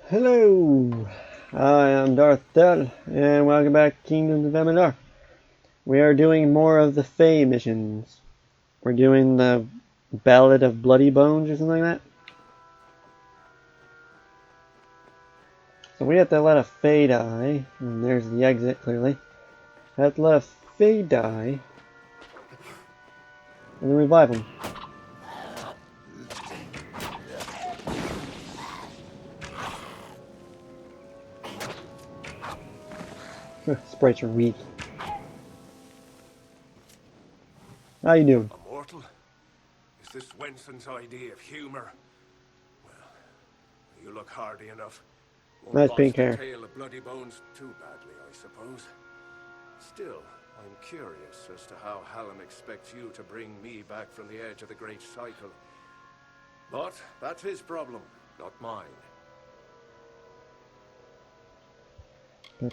Hello, I am Darth Dell, and welcome back to Kingdoms of Amalur. We are doing more of the Fae missions. We're doing the Ballad of Bloody Bones or something like that. So we have to let a Fae die, and there's the exit clearly. Have to let a Fae die, and then revive them. Sprites are weak. How you doing? Immortal? Is this Wenson's idea of humor? Well, you look hardy enough. Won't Nice botch pink the hair. tale of Bloody Bones too badly, I suppose. Still, I'm curious as to how Hallam expects you to bring me back from the edge of the Great Cycle. But that's his problem, not mine. Sir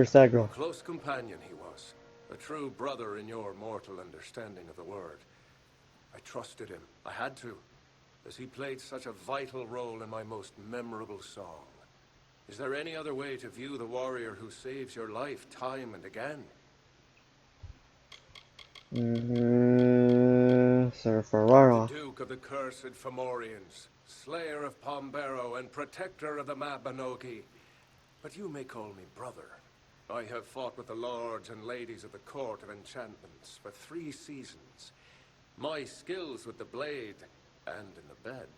A Sagral. close companion he was. A true brother in your mortal understanding of the word. I trusted him. I had to, as he played such a vital role in my most memorable song. Is there any other way to view the warrior who saves your life time and again? Sir Ferrara. The Duke of the Cursed Fomorians, Slayer of Pombero and Protector of the Mabinogi. But you may call me brother. I have fought with the lords and ladies of the Court of Enchantments for 3 seasons. My skills with the blade and in the bed,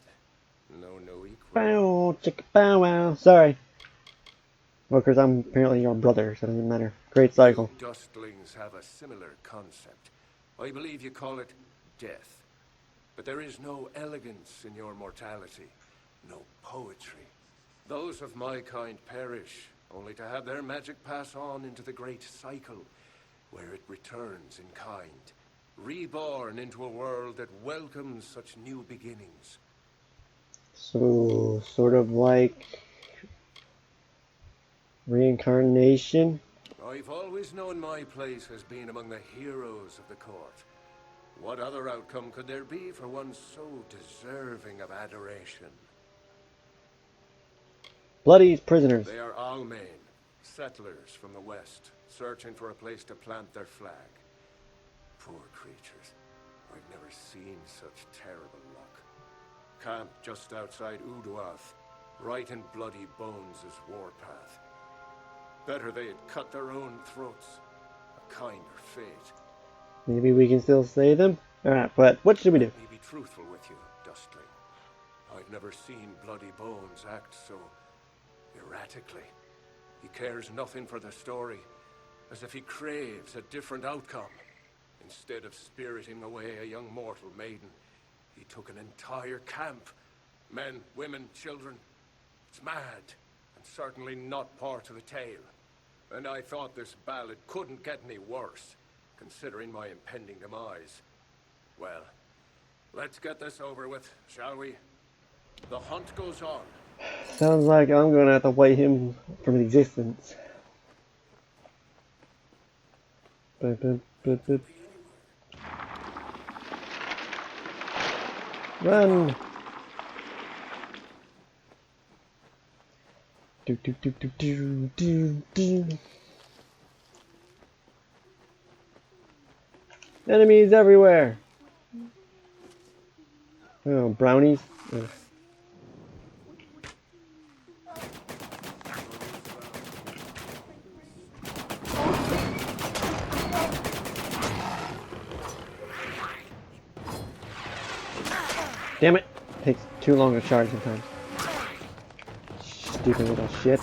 no equal. Bow, chicka bow wow. Sorry. Well, because I'm apparently your brother, so it doesn't matter. Great cycle. You dustlings have a similar concept. I believe you call it death. But there is no elegance in your mortality, no poetry. Those of my kind perish, only to have their magic pass on into the great cycle, where it returns in kind, reborn into a world that welcomes such new beginnings. So, sort of like reincarnation? I've always known my place has been among the heroes of the court. What other outcome could there be for one so deserving of adoration? Bloody's prisoners. They are Almain, settlers from the west, searching for a place to plant their flag. Poor creatures. I've never seen such terrible luck. Camped just outside Uduath, right in Bloody Bones' warpath. Better they had cut their own throats. A kinder fate. Maybe we can still save them? Alright, but what should we do? Let me be truthful with you, Dustling. I've never seen Bloody Bones act so erratically. He cares nothing for the story, as if he craves a different outcome. Instead of spiriting away a young mortal maiden, he took an entire camp. Men, women, children. It's mad, and certainly not part of the tale. And I thought this ballad couldn't get any worse, considering my impending demise. Well, let's get this over with, shall we? The hunt goes on. Sounds like I'm gonna have to wipe him from existence. Run! Enemies everywhere! Oh, brownies? Ugh. Damn it! Takes too long to charge sometimes. Stupid little shit.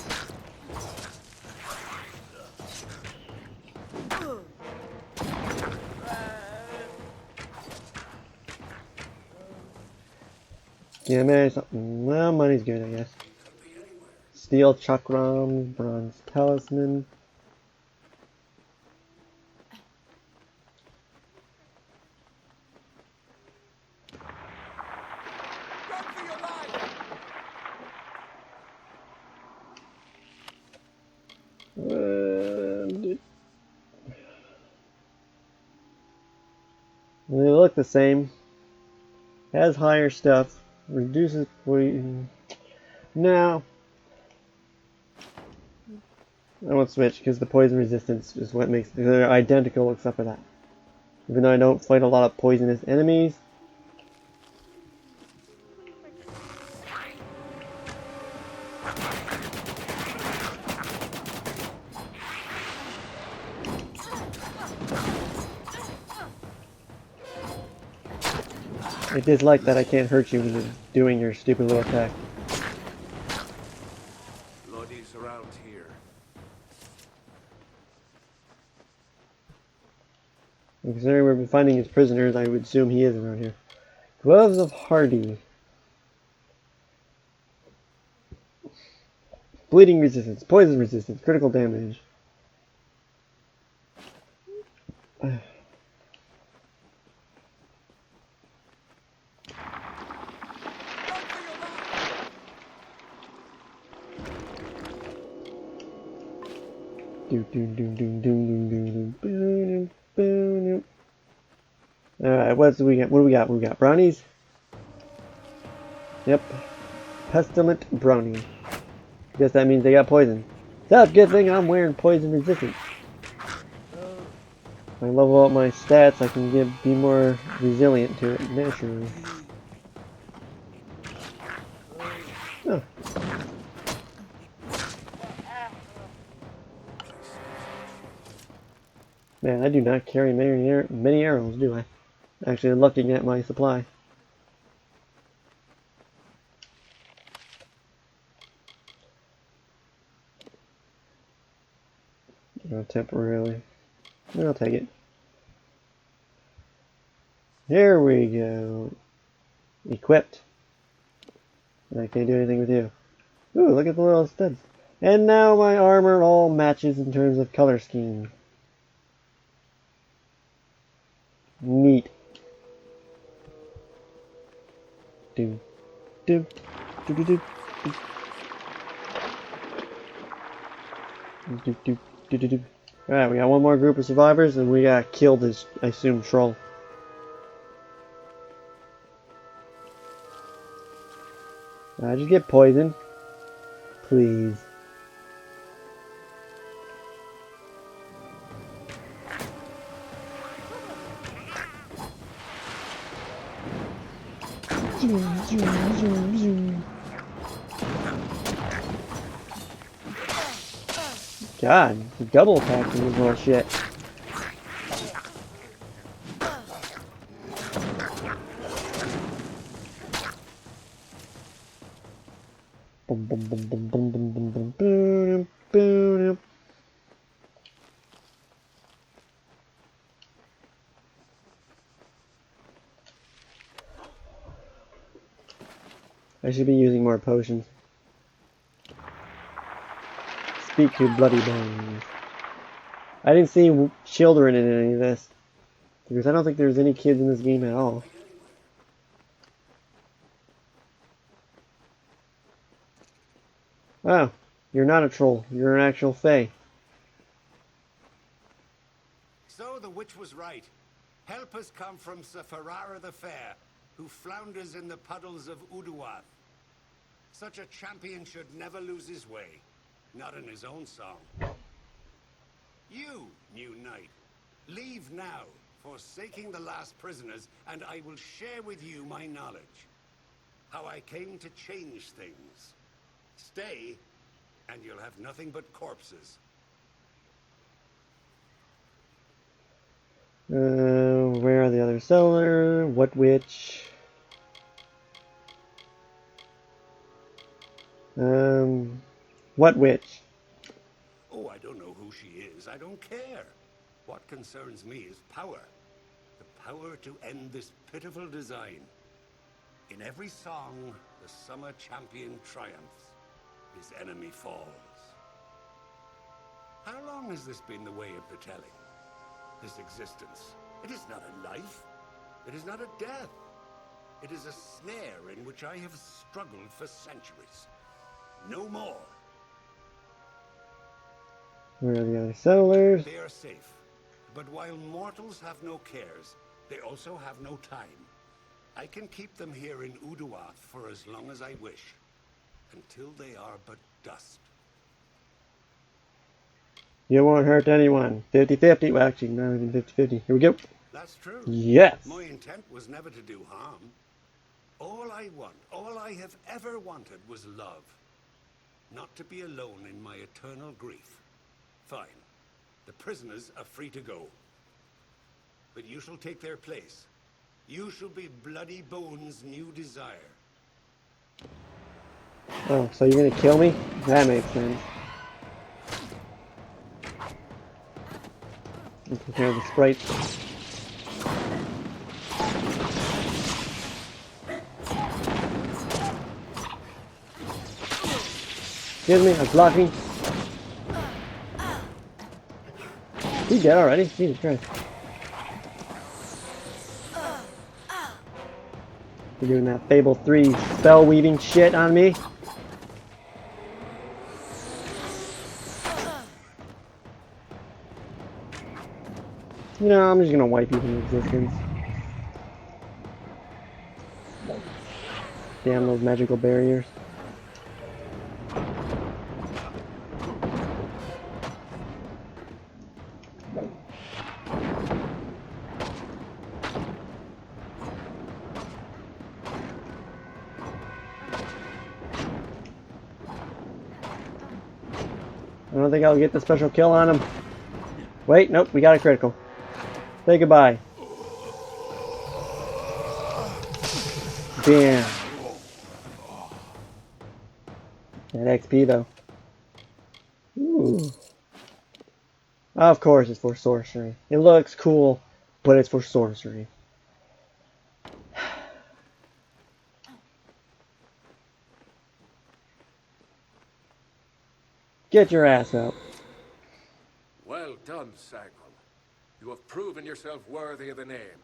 Yeah, man, something. Well, money's good, I guess. Steel chakram, bronze talisman. They look the same. Has higher stuff. Reduces poison. Now, I won't switch because the poison resistance is what makes they're identical except for that. Even though I don't fight a lot of poisonous enemies. I dislike that I can't hurt you when you're doing your stupid little attack. Bloody's around here. Considering we've been finding his prisoners, I would assume he is around here. Gloves of Hardy. Bleeding resistance, poison resistance, critical damage. Alright, what do we got? What do we got? We got brownies? Yep. Pestilent brownie. Guess that means they got poison. That's a good thing I'm wearing poison resistance. If I level up my stats, I can be more resilient to it naturally. Oh. Man, I do not carry many arrows, do I? Actually, looking at my supply. Temporarily. I'll take it. Here we go. Equipped. I can't do anything with you. Ooh, look at the little studs. And now my armor all matches in terms of color scheme. Neat. Do, do, do, do, do, do, do, do, do, do. Alright, we got one more group of survivors, and we gotta kill this, I assume, troll. I just get poisoned. Please. God, double attacking this little shit. Boom, boom, boom, boom, boom, boom, boom, boom, boom, boom. I should be using more potions. Speak to Bloody Bones. I didn't see children in any of this. Because I don't think there's any kids in this game at all. Oh, you're not a troll. You're an actual fae. So the witch was right. Help has come from Sir Ferrara the Fair, who flounders in the puddles of Uduath. Such a champion should never lose his way. Not in his own song. You, new knight, leave now, forsaking the last prisoners, and I will share with you my knowledge. How I came to change things. Stay, and you'll have nothing but corpses. Where are the other sellers? What witch? What witch? Oh, I don't know who she is. I don't care. What concerns me is power. The power to end this pitiful design. In every song, the summer champion triumphs. His enemy falls. How long has this been the way of the telling? This existence. It is not a life. It is not a death. It is a snare in which I have struggled for centuries. No more. Where are the other settlers? They are safe. But while mortals have no cares, they also have no time. I can keep them here in Uduath for as long as I wish. until they are but dust. You won't hurt anyone. 50-50. Well, actually, not even 50-50. Here we go. That's true. Yes. My intent was never to do harm. All I want, all I have ever wanted was love. Not to be alone in my eternal grief. Fine. The prisoners are free to go. But you shall take their place. You shall be Bloody Bones' new desire. Oh, so you're gonna kill me? That makes sense. Let's prepare the sprites. Excuse me, I'm blocking. He dead already? Jesus Christ. You're doing that Fable 3 spell weaving shit on me? You know, I'm just gonna wipe you from existence. Damn those magical barriers. I don't think I'll get the special kill on him. Wait, nope, we got a critical. Say goodbye. Damn. That XP though. Ooh. Of course it's for sorcery. It looks cool, but it's for sorcery. Get your ass up. Well done, Sagal. You have proven yourself worthy of the name.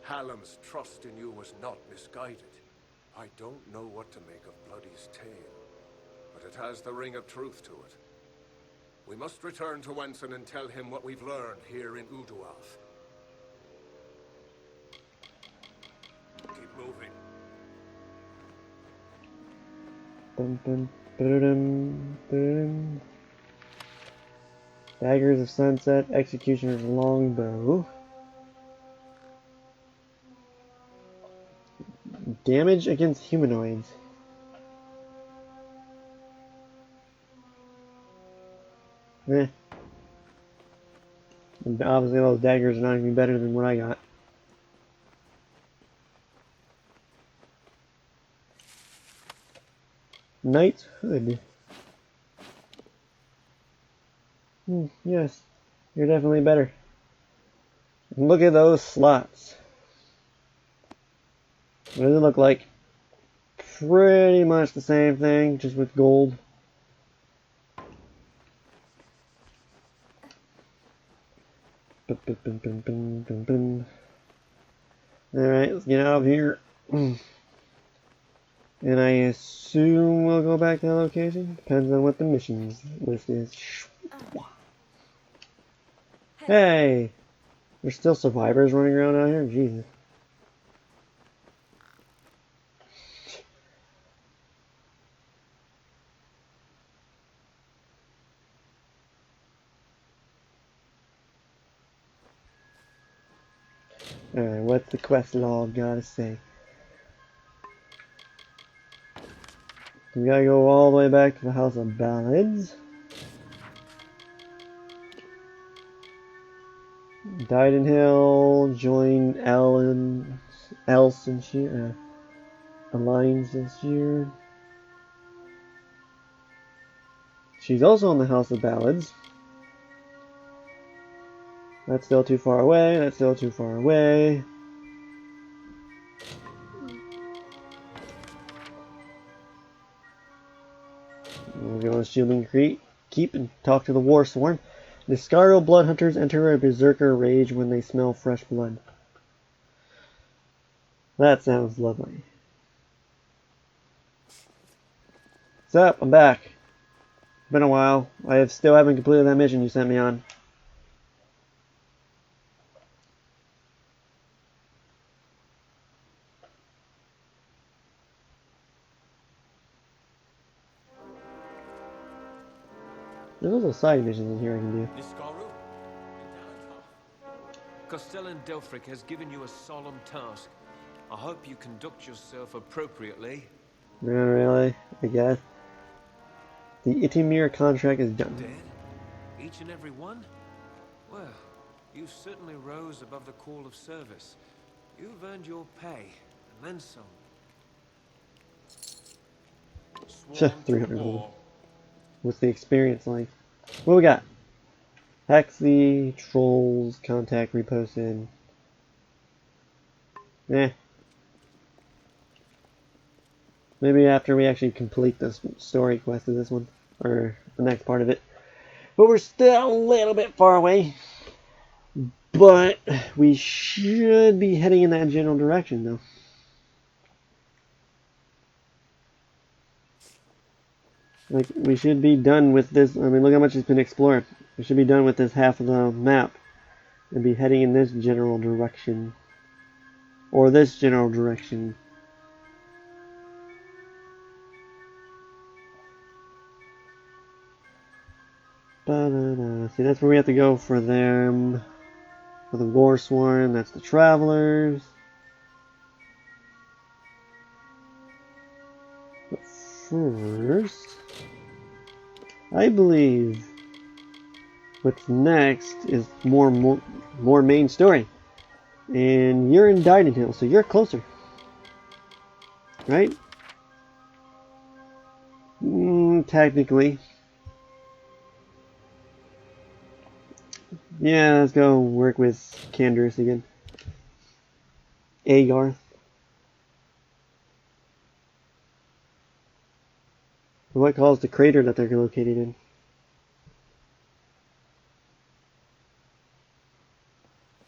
Hallam's trust in you was not misguided. I don't know what to make of Bloody's tale, but it has the ring of truth to it. We must return to Wenson and tell him what we've learned here in Uduath. Keep moving. Dun, dun, dun, dun. Daggers of Sunset, Executioner's Longbow. Damage against humanoids. Eh. And obviously those daggers are not even better than what I got. Knighthood. Yes, you're definitely better. Look at those slots. What does it look like? Pretty much the same thing, just with gold. Alright, let's get out of here. And I assume we'll go back to the location. Depends on what the missions list is. Hey! There's still survivors running around out here? Jesus. Alright, what's the quest log gotta say? We gotta go all the way back to the House of Ballads. Dyden Hill, join Else and Sheer, Alliance this year. She's also in the House of Ballads. That's still too far away, that's still too far away. We'll go to Shielding Keep and talk to the War Sworn. The Scarrow Blood Hunters enter a berserker rage when they smell fresh blood. That sounds lovely. What's up? I'm back. It's been a while. I still haven't completed that mission you sent me on. There's also side missions in here I can do. Castellan Delphric has given you a solemn task. I hope you conduct yourself appropriately. Not really, I guess. The Itimir contract is done. Dead? Each and every one? Well, you certainly rose above the call of service. You've earned your pay, and then some. 300 gold. What's the experience like? What we got? Hex the trolls, contact, reposted. Eh. Maybe after we actually complete this story quest of this one, or the next part of it. But we're still a little bit far away. But we should be heading in that general direction, though. Like, we should be done with this. I mean, look how much has been explored. We should be done with this half of the map and be heading in this general direction. Or this general direction. See, that's where we have to go for them. For the Warsworn, that's the Travelers. But first, I believe what's next is more main story. And you're in Didenhill, so you're closer. Right? Technically. Yeah, let's go work with Canderous again. Agarth. What caused the crater that they're located in?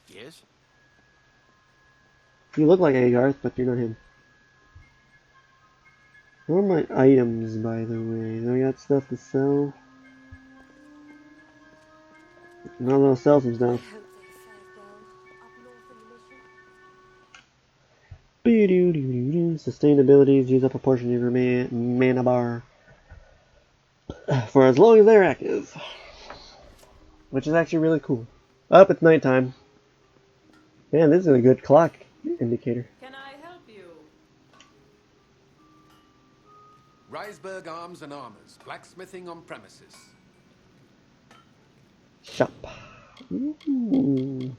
Yes? You look like Agarth, but you're not him. What are my items, by the way? Do I got stuff to sell? No, I'll sell some stuff. Sustainabilities use up a portion of your mana bar for as long as they're active, which is actually really cool. Up, it's nighttime. Man, this is a good clock indicator. Can I help you? Reisberg Arms and Armors, blacksmithing on premises. Shop. Ooh.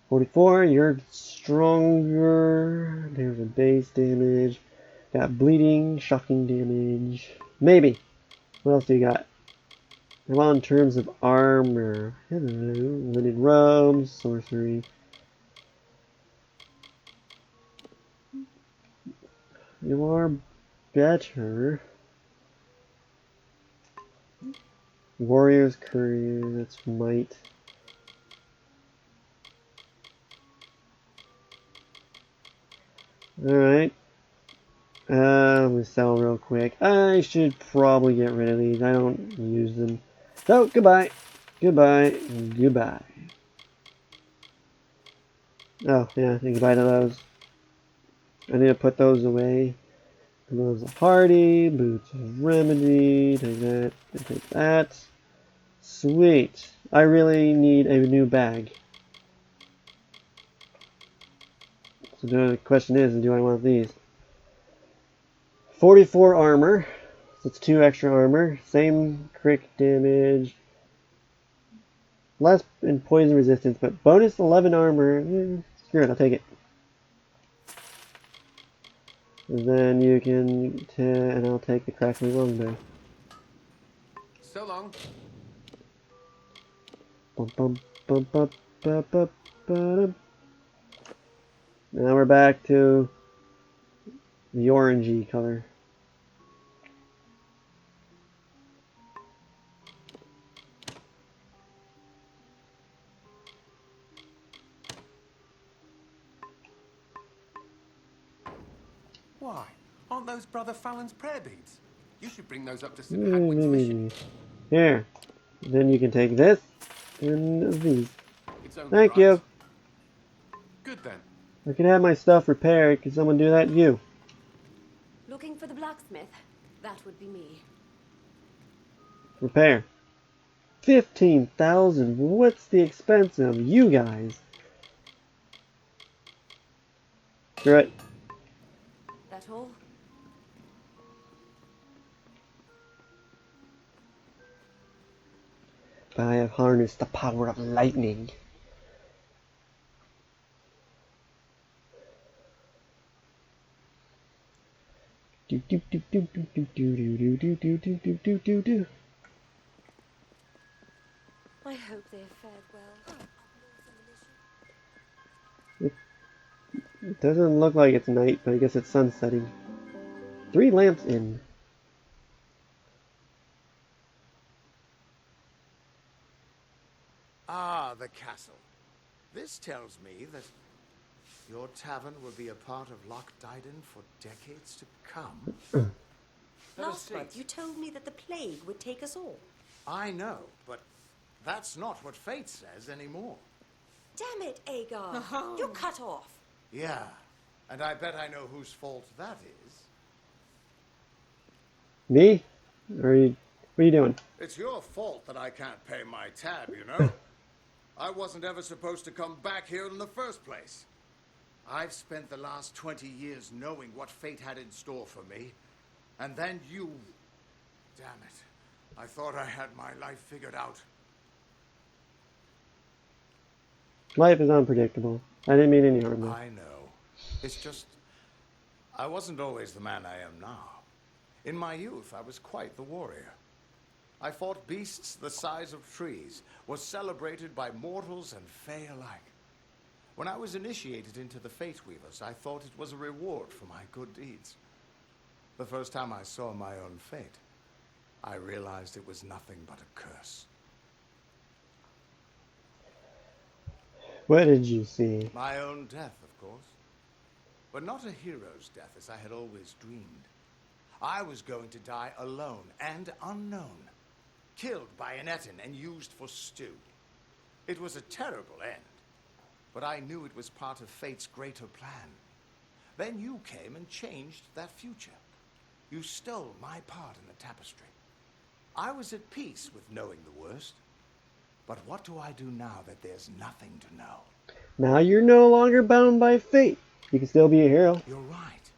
44, you're stronger. There's a base damage. Got bleeding, shocking damage. Maybe. What else do you got? How about in terms of armor? Hello. Limited robes, sorcery. You are better. Warrior's Courier, that's might. Alright. Let me sell real quick. I should probably get rid of these. I don't use them. So, goodbye. Goodbye. Goodbye. Oh, yeah, say goodbye to those. I need to put those away. Gloves of Hardy, Boots of Remedy, take that, and take that. Sweet. I really need a new bag. So the question is, do I want these? 44 armor. So it's 2 extra armor. Same crit damage. Less in poison resistance, but bonus 11 armor. Screw it, I'll take it. And then you can, and I'll take the crackling longbow. So long. Bum, bum, bum, bum, bum, bum, bum. Now we're back to the orangey color. Why? Aren't those Brother Fallon's prayer beads? You should bring those up to St. Hadwin's mission. Here. Then you can take this and these. It's only Thank right. you. Good then. I can have my stuff repaired. Can someone do that? You. Looking for the blacksmith? That would be me. Repair. 15,000. What's the expense of you guys? You're right. That all? But I have harnessed the power of lightning. Do do do do do do do do do do do do do do do. I hope they have fared well. It doesn't look like it's night, but I guess it's sun setting. 3 lamps in. Ah, the castle. This tells me that your tavern will be a part of Loch Dyden for decades to come. Last month you told me that the plague would take us all. I know, but that's not what fate says anymore. Damn it, Agar! You're cut off. Yeah, and I bet I know whose fault that is. Me? What are you doing? It's your fault that I can't pay my tab, you know? I wasn't ever supposed to come back here in the first place. I've spent the last 20 years knowing what fate had in store for me. And then you... Damn it. I thought I had my life figured out. Life is unpredictable. I didn't mean any harm though. I know. It's just... I wasn't always the man I am now. In my youth, I was quite the warrior. I fought beasts the size of trees, was celebrated by mortals and fae alike. When I was initiated into the Fate Weavers, I thought it was a reward for my good deeds. The first time I saw my own fate, I realized it was nothing but a curse. What did you see? My own death, of course. But not a hero's death as I had always dreamed. I was going to die alone and unknown. Killed by an Etin and used for stew. It was a terrible end. But I knew it was part of fate's greater plan. Then you came and changed that future. You stole my part in the tapestry. I was at peace with knowing the worst. But what do I do now that there's nothing to know? Now you're no longer bound by fate. You can still be a hero. You're right.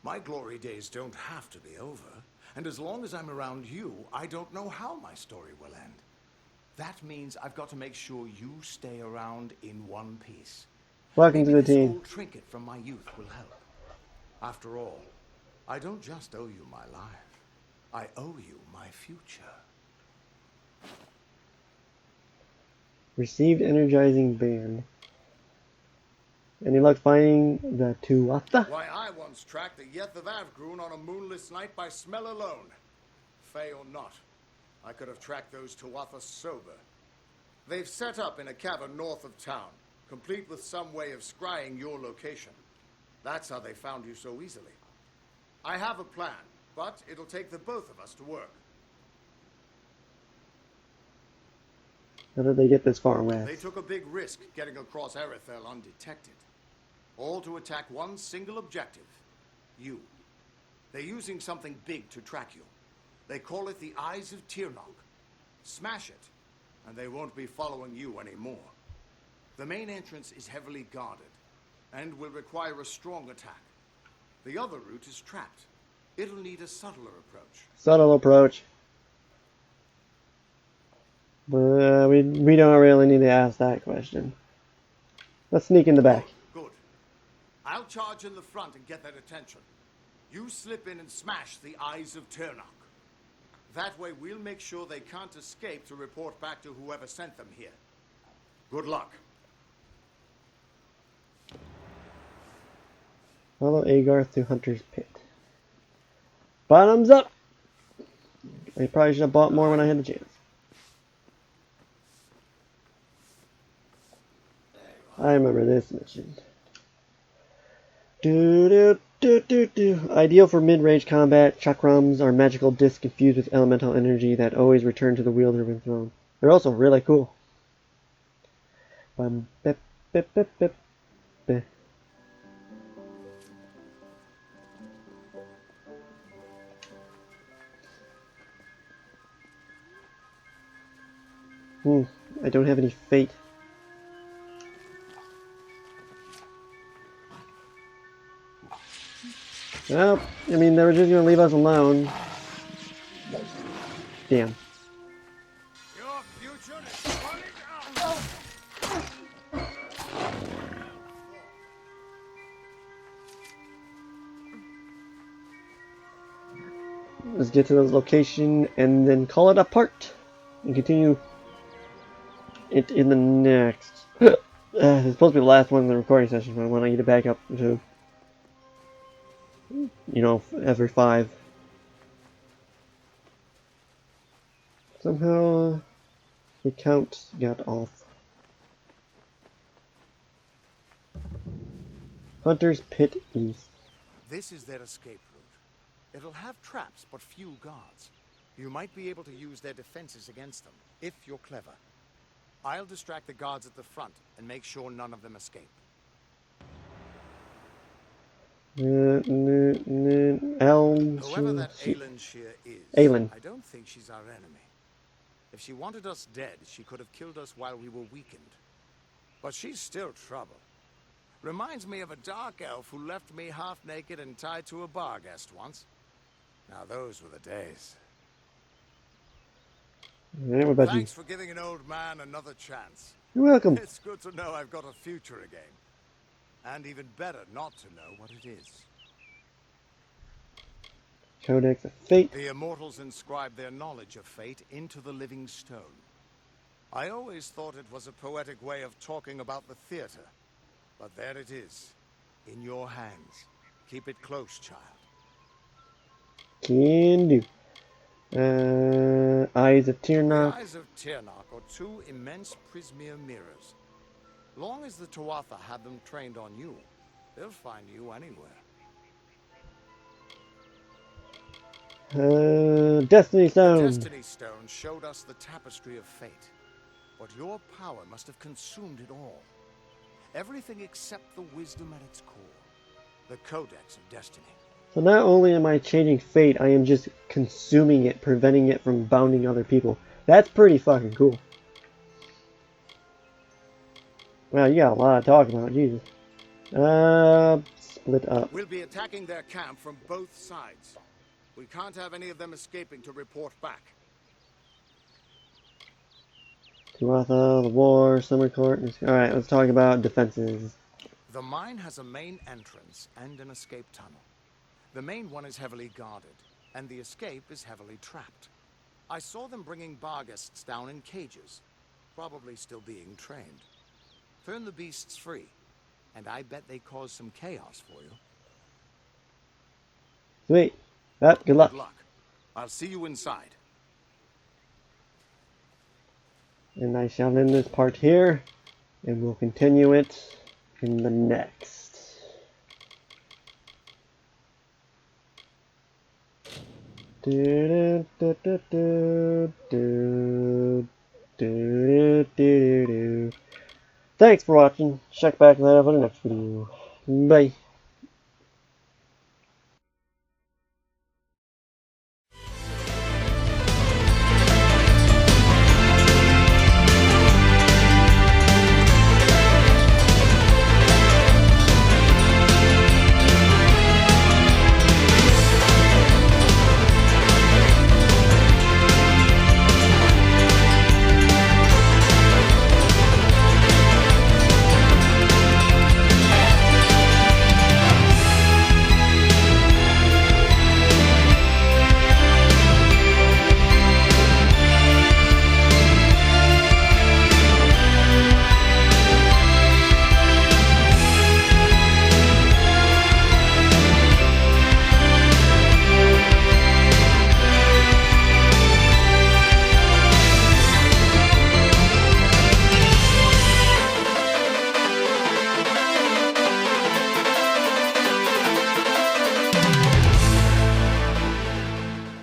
My glory days don't have to be over. And as long as I'm around you, I don't know how my story will end. That means I've got to make sure you stay around in one piece. Welcome Maybe to the this team. old trinket from my youth will help. After all, I don't just owe you my life. I owe you my future. Received energizing band. Any luck finding the Tuatha? Why, I once tracked the Yeth of Avgrun on a moonless night by smell alone. Fey or not, I could have tracked those Tuatha sober. They've set up in a cavern north of town, complete with some way of scrying your location. That's how they found you so easily. I have a plan, but it'll take the both of us to work. How did they get this far west? They took a big risk getting across Erethel undetected. All to attack one single objective. You. They're using something big to track you. They call it the Eyes of Tirnoch. Smash it, and they won't be following you anymore. The main entrance is heavily guarded, and will require a strong attack. The other route is trapped. It'll need a subtler approach. Subtle approach. We don't really need to ask that question. Let's sneak in the back. Good. I'll charge in the front and get their attention. You slip in and smash the Eyes of Tirnoch. That way we'll make sure they can't escape to report back to whoever sent them here. Good luck. Follow Agar through Hunter's Pit. Bottoms up! I probably should have bought more when I had the chance. I remember this mission. Ideal for mid-range combat, chakrams are magical discs infused with elemental energy that always return to the wielder when thrown. They're also really cool. Bum, bip, bip, bip, bip, bip. I don't have any fate. Well, I mean, they were just gonna leave us alone. Damn. Your future is running out. Let's get to this location and then call it a part. And continue it in the next. It's supposed to be the last one in the recording session, but I want to get it back up to, every 5. Somehow the count got off. Hunter's Pit East. This is their escape route. It'll have traps, but few guards. You might be able to use their defenses against them, if you're clever. I'll distract the guards at the front and make sure none of them escape. Elm. Whoever that Aelin Shear is, Aelin. I don't think she's our enemy. If she wanted us dead, she could have killed us while we were weakened. But she's still trouble. Reminds me of a dark elf who left me half naked and tied to a bar guest once. Now those were the days. Yeah, what about Thanks for giving an old man another chance. you? You're welcome. It's good to know I've got a future again. And even better not to know what it is. Codex of Fate. The immortals inscribe their knowledge of fate into the living stone. I always thought it was a poetic way of talking about the theater. But there it is, in your hands. Keep it close, child. Can do. Eyes of The Tirnoch. eyes of Tirnoch are 2 immense prismere mirrors. Long as the Tuatha have them trained on you, they'll find you anywhere. Destiny The Stone. Destiny Stone showed us the tapestry of fate. But your power must have consumed it all. Everything except the wisdom at its core. The Codex of Destiny. So not only am I changing fate, I am just consuming it, preventing it from bounding other people. That's pretty fucking cool. Well, you got a lot to talk about, Jesus. Split up. We'll be attacking their camp from both sides. We can't have any of them escaping to report back. Tuatha, the war, summer court. Alright, let's talk about defenses. The mine has a main entrance and an escape tunnel. The main one is heavily guarded, and the escape is heavily trapped. I saw them bringing bar guests down in cages, probably still being trained. Turn the beasts free, and I bet they cause some chaos for you. Sweet. Good luck. Good luck. I'll see you inside. And I shall end this part here, and we'll continue it in the next. Thanks for watching. Check back later for the next video. Bye.